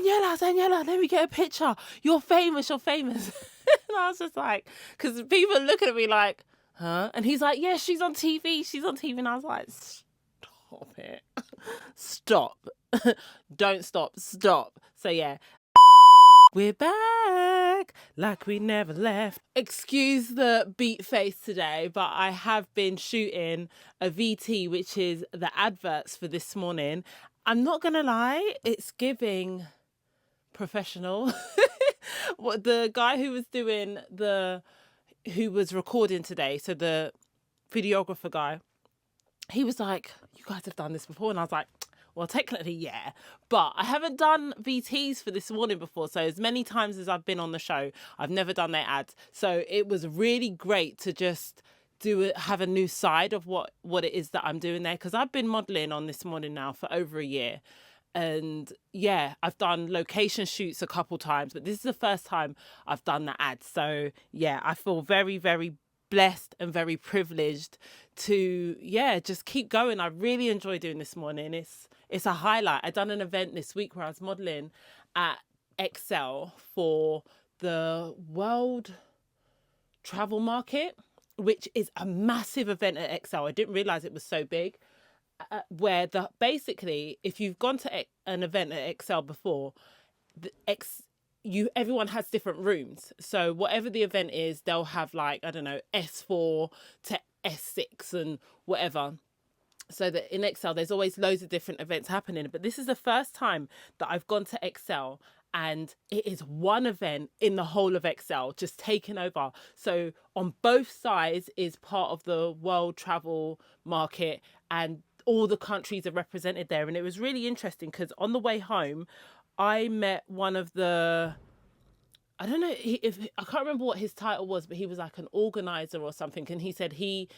Daniela, let me get a picture. You're famous. And I was just like, because people are looking at me like, huh? And he's like, yeah, she's on TV. And I was like, stop it. Stop. Don't stop. So yeah. We're back like we never left. Excuse the beat face today, but I have been shooting a VT, which is the adverts for this morning. I'm not going to lie, it's giving professional. What the guy who was recording today, so the videographer guy, he was like, you guys have done this before? And I was like, well, technically, yeah, but I haven't done VTs for this morning before. So as many times as I've been on the show, I've never done their ads. So it was really great to just have a new side of what it is that I'm doing there. Because I've been modeling on This Morning now for over a year. And yeah, I've done location shoots a couple times, but this is the first time I've done the ads. So yeah, I feel very, very blessed and very privileged to just keep going. I really enjoy doing This Morning. It's a highlight. I done an event this week where I was modeling at Excel for the World Travel Market, which is a massive event at Excel. I didn't realize it was so big. Where basically, if you've gone to an event at Excel before, everyone has different rooms. So whatever the event is, they'll have like, I don't know, S4 to S6 and whatever. So that in Excel, there's always loads of different events happening. But this is the first time that I've gone to Excel and it is one event in the whole of Excel just taken over. So on both sides is part of the World Travel Market and all the countries are represented there. And it was really interesting because on the way home, I met one of the, I don't know I can't remember what his title was, but he was like an organizer or something. And he said he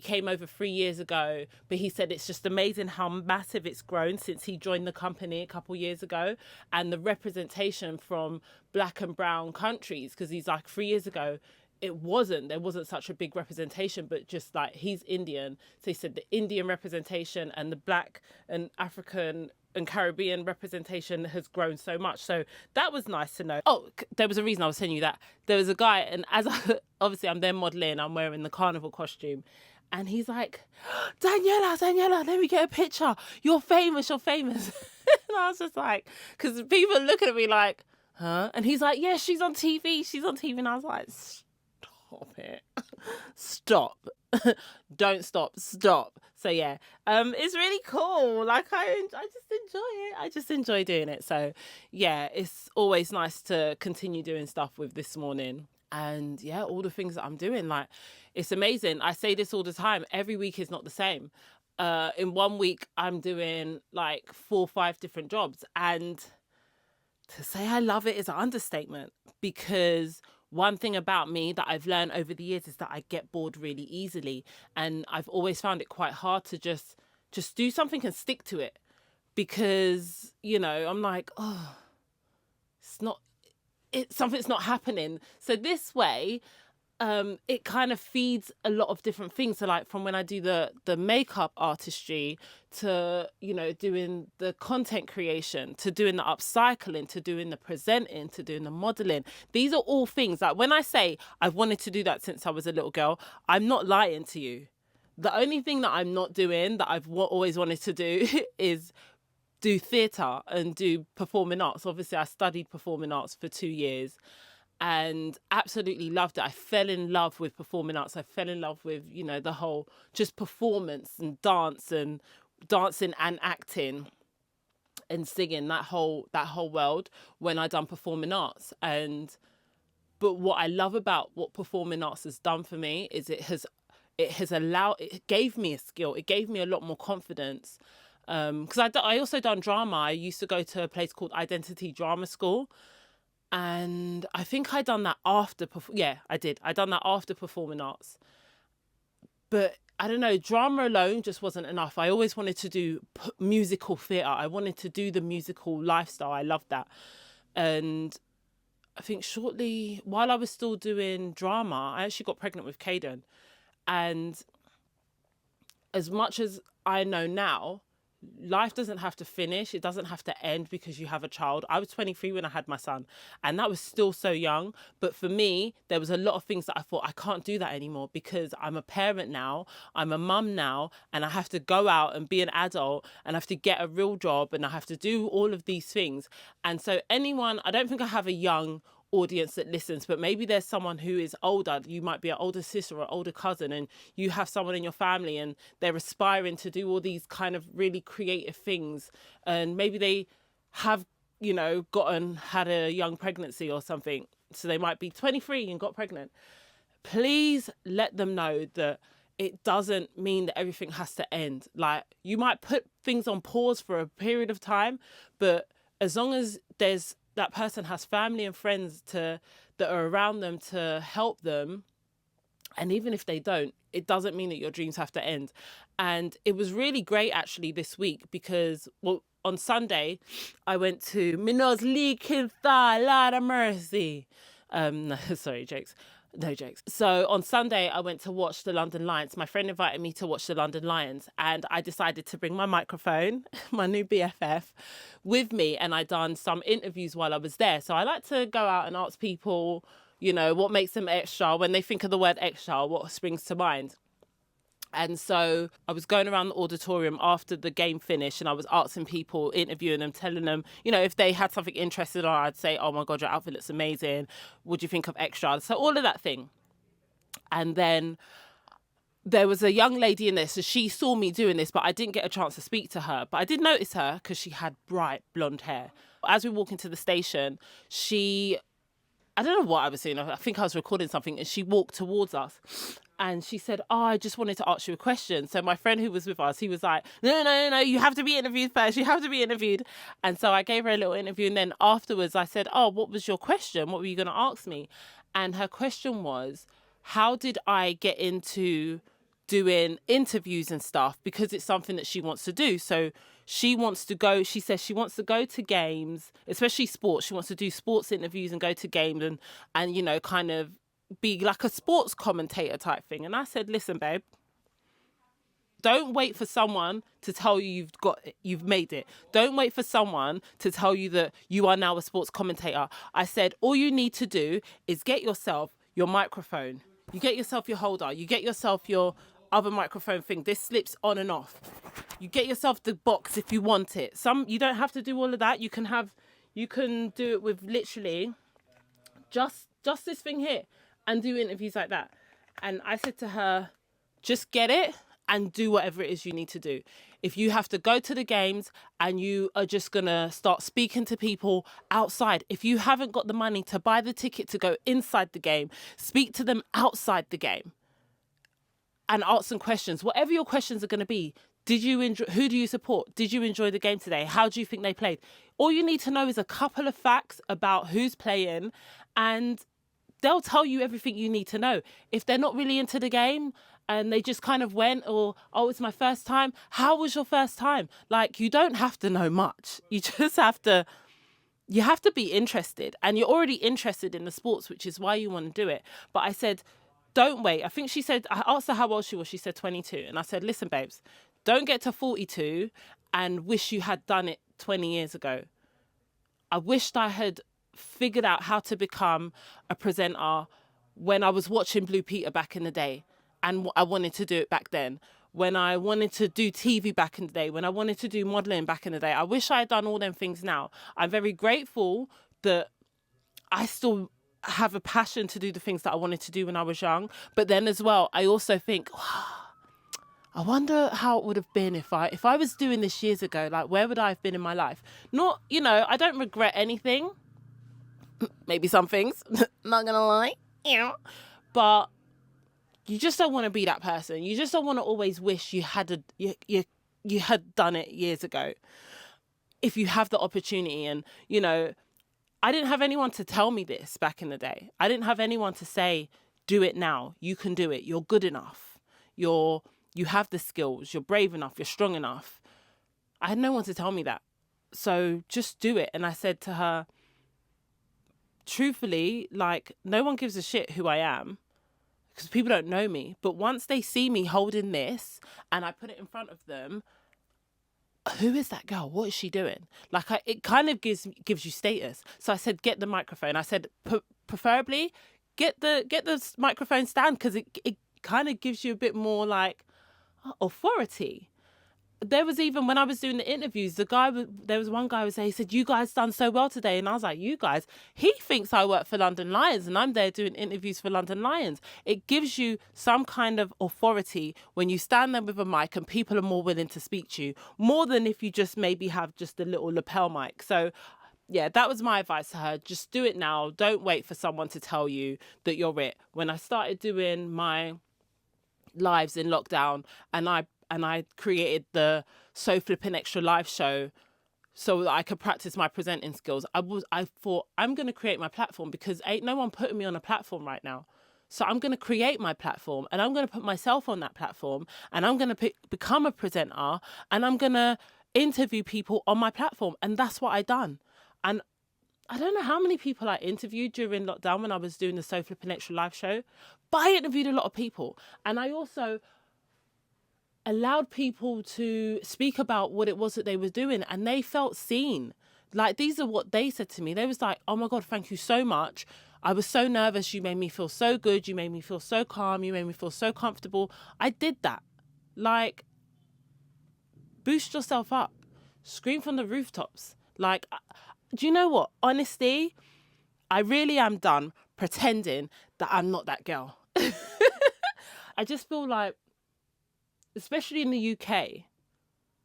came over 3 years ago, but he said it's just amazing how massive it's grown since he joined the company a couple years ago, and the representation from black and brown countries. Because he's like 3 years ago, there wasn't such a big representation, but just like he's Indian. So he said the Indian representation and the black and African and Caribbean representation has grown so much. So that was nice to know. Oh, there was a reason I was telling you that. There was a guy, and obviously I'm there modeling, I'm wearing the carnival costume. And he's like, Daniela, let me get a picture. You're famous. And I was just like, because people are looking at me like, huh? And he's like, yeah, she's on TV. And I was like, stop it. Stop. Don't stop. So yeah, it's really cool. Like I just enjoy it. I just enjoy doing it. So yeah, it's always nice to continue doing stuff with This Morning. And yeah, all the things that I'm doing, like, it's amazing. I say this all the time. Every week is not the same. In 1 week, I'm doing like 4 or 5 different jobs. And to say I love it is an understatement, because one thing about me that I've learned over the years is that I get bored really easily. And I've always found it quite hard to just do something and stick to it, because, I'm like, oh, something's not happening. So this way, it kind of feeds a lot of different things. So like from when I do the makeup artistry to, doing the content creation, to doing the upcycling, to doing the presenting, to doing the modeling. These are all things that when I say I've wanted to do that since I was a little girl, I'm not lying to you. The only thing that I'm not doing that I've always wanted to do is do theatre and do performing arts. Obviously, I studied performing arts for 2 years and absolutely loved it. I fell in love with performing arts. I fell in love with, the whole just performance and dancing and acting and singing, that whole world when I done performing arts. But what I love about what performing arts has done for me is it gave me a skill. It gave me a lot more confidence. Because I also done drama. I used to go to a place called Identity Drama School. And I think I done that after, I did. I done that after performing arts. But I don't know, drama alone just wasn't enough. I always wanted to do musical theatre. I wanted to do the musical lifestyle. I loved that. And I think shortly, while I was still doing drama, I actually got pregnant with Caden. And as much as I know now, life doesn't have to finish. It doesn't have to end because you have a child. I was 23 when I had my son, and that was still so young. But for me, there was a lot of things that I thought I can't do that anymore because I'm a parent now, I'm a mum now, and I have to go out and be an adult and I have to get a real job and I have to do all of these things. And so anyone, I don't think I have a young audience that listens, but maybe there's someone who is older. You might be an older sister or older cousin, and you have someone in your family and they're aspiring to do all these kind of really creative things, and maybe they have, you know, had a young pregnancy or something, so they might be 23 and got pregnant. Please let them know that it doesn't mean that everything has to end. Like, you might put things on pause for a period of time, but as long as that person has family and friends that are around them to help them, and even if they don't, it doesn't mean that your dreams have to end. And it was really great actually this week because, well, on Sunday I went to Minos Leaking Thigh, Lord of Mercy. No, sorry, jokes. No jokes. So on Sunday, I went to watch the London Lions. My friend invited me to watch the London Lions, and I decided to bring my microphone, my new BFF, with me, and I done some interviews while I was there. So I like to go out and ask people, you know, what makes them extra. When they think of the word extra, what springs to mind? And so I was going around the auditorium after the game finished and I was asking people, interviewing them, telling them, you know, if they had something interested on, I'd say, oh my God, your outfit looks amazing. What do you think of extra? So all of that thing. And then there was a young lady in there. So she saw me doing this, but I didn't get a chance to speak to her. But I did notice her because she had bright blonde hair. As we walk into the station, I don't know what I was doing. I think I was recording something, and she walked towards us and she said, oh, I just wanted to ask you a question. So my friend who was with us, he was like, no, you have to be interviewed first. You have to be interviewed. And so I gave her a little interview. And then afterwards I said, oh, what was your question? What were you going to ask me? And her question was, how did I get into doing interviews and stuff? Because it's something that she wants to do. So she says she wants to go to games, especially sports. She wants to do sports interviews and go to games and you know, kind of be like a sports commentator type thing. And I said, listen, babe, don't wait for someone to tell you you've made it. Don't wait for someone to tell you that you are now a sports commentator. I said, all you need to do is get yourself your microphone. You get yourself your holder. You get yourself your other microphone thing. This slips on and off. You get yourself the box if you want it. You don't have to do all of that. You can do it with literally just this thing here and do interviews like that. And I said to her, just get it and do whatever it is you need to do. If you have to go to the games and you are just going to start speaking to people outside, if you haven't got the money to buy the ticket to go inside the game, speak to them outside the game and ask some questions. Whatever your questions are going to be. Who do you support? Did you enjoy the game today? How do you think they played? All you need to know is a couple of facts about who's playing, and they'll tell you everything you need to know. If they're not really into the game and they just kind of went, or, oh, it's my first time. How was your first time? Like, you don't have to know much. You just have to be interested, and you're already interested in the sports, which is why you want to do it. But I said, don't wait. I think I asked her how old she was. She said 22. And I said, listen, babes, don't get to 42 and wish you had done it 20 years ago. I wished I had figured out how to become a presenter when I was watching Blue Peter back in the day. And I wanted to do it back then. When I wanted to do TV back in the day. When I wanted to do modelling back in the day. I wish I had done all them things now. I'm very grateful that I still have a passion to do the things that I wanted to do when I was young. But then as well, I also think, wow, I wonder how it would have been if I was doing this years ago. Like, where would I have been in my life? Not, you know, I don't regret anything. Maybe some things, not gonna lie. But you just don't want to be that person. You just don't want to always wish you had you had done it years ago. If you have the opportunity, and you know, I didn't have anyone to tell me this back in the day. I didn't have anyone to say, do it now. You can do it. You're good enough. You have the skills. You're brave enough. You're strong enough. I had no one to tell me that. So just do it. And I said to her, truthfully, like, no one gives a shit who I am because people don't know me. But once they see me holding this and I put it in front of them, who is that girl? What is she doing? Like, it kind of gives you status. So I said, get the microphone. I said, preferably get the microphone stand, because it kind of gives you a bit more like authority. There was even, when I was doing the interviews, there was one guy who said, he said, you guys done so well today. And I was like, you guys? He thinks I work for London Lions and I'm there doing interviews for London Lions. It gives you some kind of authority when you stand there with a mic and people are more willing to speak to you, more than if you just maybe have just a little lapel mic. So yeah, that was my advice to her. Just do it now. Don't wait for someone to tell you that you're it. When I started doing my lives in lockdown, and I created the So Flipping Extra live show so that I could practice my presenting skills, I thought, I'm going to create my platform, because ain't no one putting me on a platform right now. So I'm going to create my platform, and I'm going to put myself on that platform, and I'm going to become a presenter, and I'm going to interview people on my platform. And that's what I done. And I don't know how many people I interviewed during lockdown when I was doing the So Flipping Extra live show, but I interviewed a lot of people. And I also allowed people to speak about what it was that they were doing, and they felt seen. Like, these are what they said to me. They was like, oh my God, thank you so much. I was so nervous. You made me feel so good. You made me feel so calm. You made me feel so comfortable. I did that. Like, boost yourself up. Scream from the rooftops. Like, do you know what? Honestly, I really am done pretending that I'm not that girl. I just feel like, especially in the UK,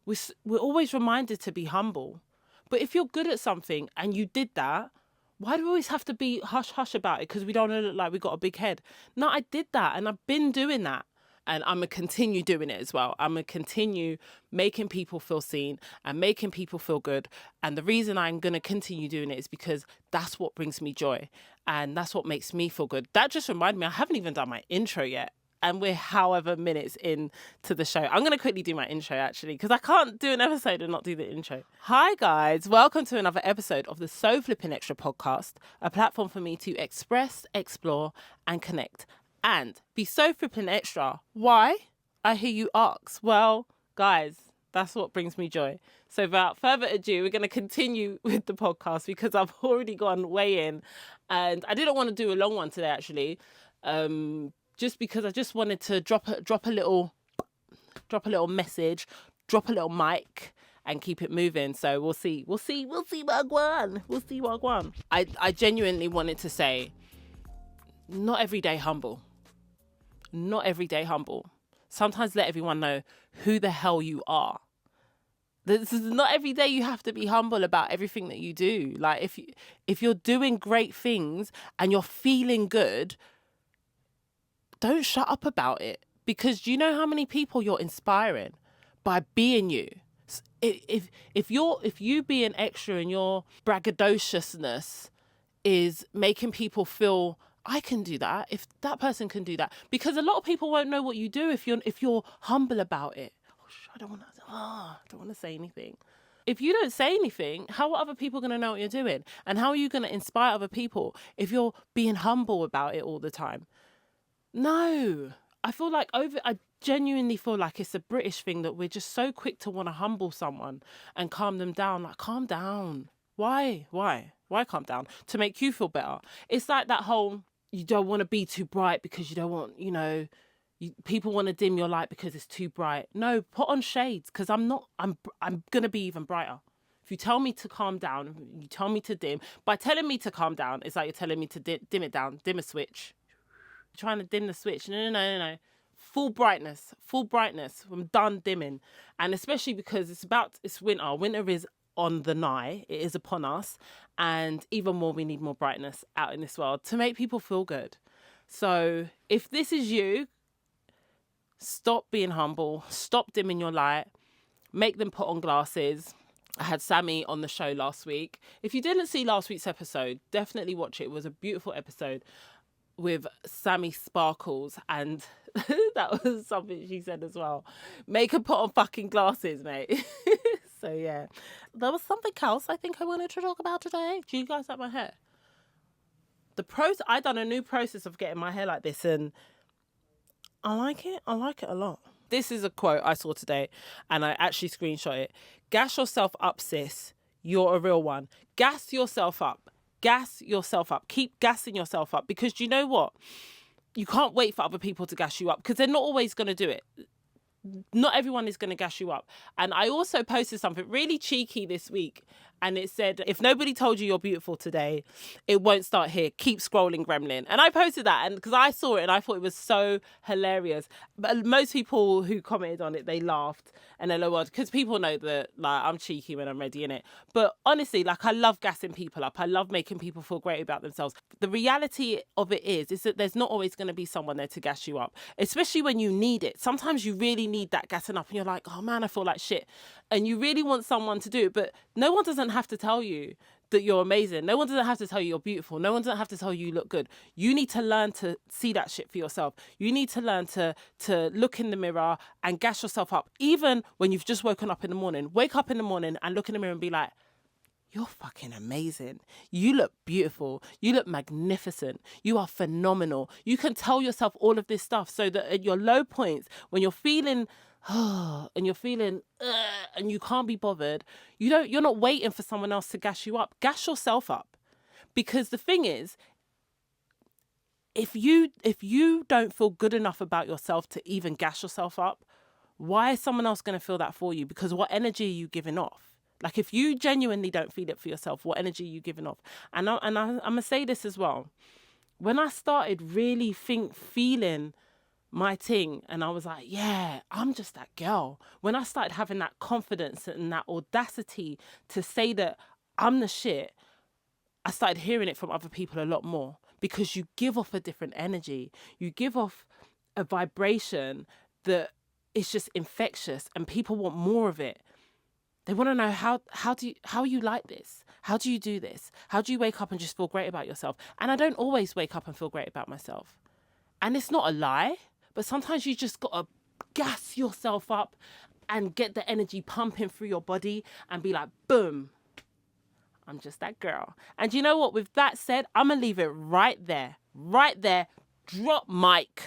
we're always reminded to be humble. But if you're good at something and you did that, why do we always have to be hush-hush about it because we don't want to look like we got a big head? No, I did that, and I've been doing that. And I'm going to continue doing it as well. I'm going to continue making people feel seen and making people feel good. And the reason I'm going to continue doing it is because that's what brings me joy. And that's what makes me feel good. That just reminded me, I haven't even done my intro yet. And we're however minutes into the show. I'm going to quickly do my intro, actually, because I can't do an episode and not do the intro. Hi, guys. Welcome to another episode of the So Flipping Extra podcast, a platform for me to express, explore, and connect. And be so flipping extra. Why? I hear you ask. Well, guys, that's what brings me joy. So without further ado, we're going to continue with the podcast because I've already gone way in. And I didn't want to do a long one today, actually, just because I just wanted to drop a little message, drop a little mic, and keep it moving. So we'll see Wagwan. I genuinely wanted to say, not every day humble. Not every day humble. Sometimes let everyone know who the hell you are. This is not every day you have to be humble about everything that you do. Like, if you're doing great things and you're feeling good, don't shut up about it. Because do you know how many people you're inspiring by being you? If you being extra and your braggadociousness is making people feel, I can do that, if that person can do that, because a lot of people won't know what you do if you're humble about it. I don't want to say anything. If you don't say anything, how are other people going to know what you're doing? And how are you going to inspire other people if you're being humble about it all the time? No, I genuinely feel like it's a British thing that we're just so quick to want to humble someone and calm them down. Like, calm down. Why calm down? To make you feel better. It's like that whole, you don't want to be too bright because you don't want, people want to dim your light because it's too bright. No, put on shades, because I'm going to be even brighter. If you tell me to calm down, you tell me to dim. By telling me to calm down, it's like you're telling me to dim it down, dim a switch. You're trying to dim the switch. No. Full brightness. I'm done dimming. And especially because it's winter. Winter is on the nigh. It is upon us. And even more, we need more brightness out in this world to make people feel good. So if this is you, stop being humble. Stop dimming your light. Make them put on glasses. I had Sammy on the show last week. If you didn't see last week's episode, definitely watch it. It was a beautiful episode with Sammy Sparkles, and that was something she said as well. Make her put on fucking glasses, mate. So yeah, there was something else I think I wanted to talk about today. Do you guys like my hair? I done a new process of getting my hair like this, and I like it a lot. This is a quote I saw today and I actually screenshot it. Gas yourself up, sis. You're a real one. Gas yourself up. Gas yourself up. Keep gassing yourself up, because you know what? You can't wait for other people to gas you up, because they're not always going to do it. Not everyone is going to gas you up. And I also posted something really cheeky this week, and it said, if nobody told you you're beautiful today, it won't start here. Keep scrolling, gremlin. And I posted that, and because I saw it and I thought it was so hilarious. But most people who commented on it, they laughed and they're like, because people know that like I'm cheeky when I'm ready, innit? But honestly, like, I love gassing people up. I love making people feel great about themselves. The reality of it is that there's not always going to be someone there to gas you up, especially when you need it. Sometimes you really need that gassing up and you're like, oh man, I feel like shit. And you really want someone to do it, but no one doesn't have to tell you that you're amazing. No one doesn't have to tell you you're beautiful. No one doesn't have to tell you look good. You need to learn to see that shit for yourself. You need to learn to look in the mirror and gas yourself up. Even when you've just woken up in the morning, wake up in the morning and look in the mirror and be like, you're fucking amazing. You look beautiful. You look magnificent. You are phenomenal. You can tell yourself all of this stuff so that at your low points, when you're feeling and you're feeling and you can't be bothered, you're not waiting for someone else to gas you up. Gas yourself up. Because the thing is, if you don't feel good enough about yourself to even gas yourself up, why is someone else going to feel that for you? Because what energy are you giving off? Like, if you genuinely don't feel it for yourself, what energy are you giving off? And I'm going to say this as well. When I started really feeling my thing, and I was like, yeah, I'm just that girl. When I started having that confidence and that audacity to say that I'm the shit, I started hearing it from other people a lot more, because you give off a different energy. You give off a vibration that is just infectious, and people want more of it. They want to know how are you like this? How do you do this? How do you wake up and just feel great about yourself? And I don't always wake up and feel great about myself. And it's not a lie, but sometimes you just got to gas yourself up and get the energy pumping through your body and be like, boom, I'm just that girl. And you know what? With that said, I'm going to leave it right there. Right there. Drop mic.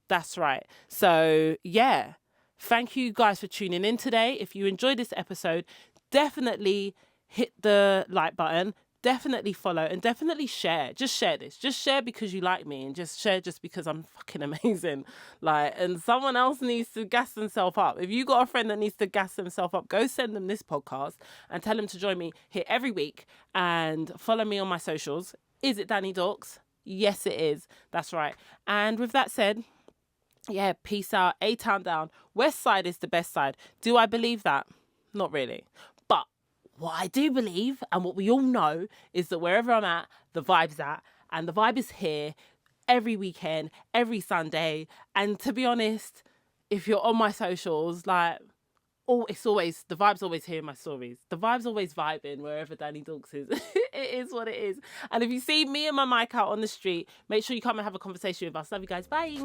That's right. So, yeah. Thank you guys for tuning in today. If you enjoyed this episode, definitely hit the like button, definitely follow, and definitely share. Just share this. Just share because you like me, and just share just because I'm fucking amazing. Like, and someone else needs to gas themselves up. If you got a friend that needs to gas themselves up, go send them this podcast and tell them to join me here every week and follow me on my socials. Is it Danny Dorks? Yes, it is. That's right. And with that said, yeah, peace out. A-Town down. West side is the best side. Do I believe that? Not really. But what I do believe, and what we all know, is that wherever I'm at, the vibe's at. And the vibe is here every weekend, every Sunday. And to be honest, if you're on my socials, like, the vibe's always here in my stories. The vibe's always vibing wherever Danny Dorks is. It is what it is. And if you see me and my mic out on the street, make sure you come and have a conversation with us. Love you guys. Bye.